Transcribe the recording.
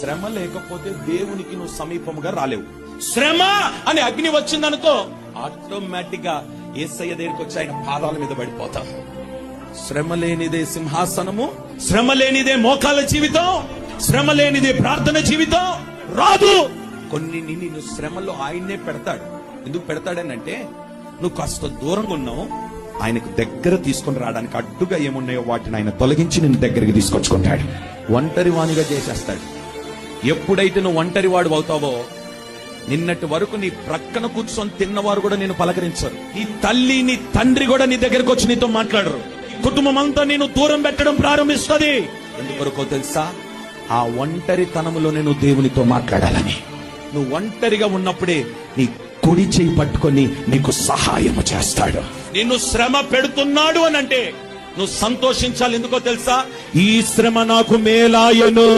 శ్రమ లేకపోతే దేవునికి నువ్వు సమీపముగా రాలేవు. శ్రమ అని అగ్ని వచ్చిందనుకో ఆటోమేటిక్ గా యేసయ్య దగ్గరికి వచ్చి ఆయన పాదాల మీద పడిపోతావు. శ్రమ లేనిదే సింహాసనము, శ్రమ లేనిదే మోకాల జీవితం, శ్రమ లేనిదే ప్రార్థన జీవితం రాదు. కొన్ని నిన్ను శ్రమలో ఆయన్నే పెడతాడు. ఎందుకు పెడతాడనంటే నువ్వు కాస్త దూరంగా ఉన్నావు, ఆయనకు దగ్గర తీసుకొని రావడానికి అడ్డుగా ఏమున్నాయో వాటిని ఆయన తొలగించి నిన్ను దగ్గరికి తీసుకొచ్చుకుంటాడు. ఒంటరి వాణిగా చేసేస్తాడు. ఎప్పుడైతే నువ్వు ఒంటరి వాడు అవుతావో నిన్నటి వరకు నీ ప్రక్కన కూర్చొని తిన్నవారు కూడా నేను పలకరించరు. నీ తల్లి నీ తండ్రి కూడా నీ దగ్గరకు వచ్చి నీతో మాట్లాడరు. కుటుంబం అంతా నేను దూరం పెట్టడం ప్రారంభిస్తుంది. ఎందుకొరకో తెలుసా? ఆ ఒంటరితనములో నేను దేవునితో మాట్లాడాలని. నువ్వు ఒంటరిగా ఉన్నప్పుడే నీ కుడి చేయి పట్టుకొని నీకు సహాయము చేస్తాడు. నిన్ను శ్రమ పెడుతున్నాడు అని అంటే నువ్వు సంతోషించాలి. ఎందుకో తెలుసా? ఈ శ్రమ నాకు మేలాయను.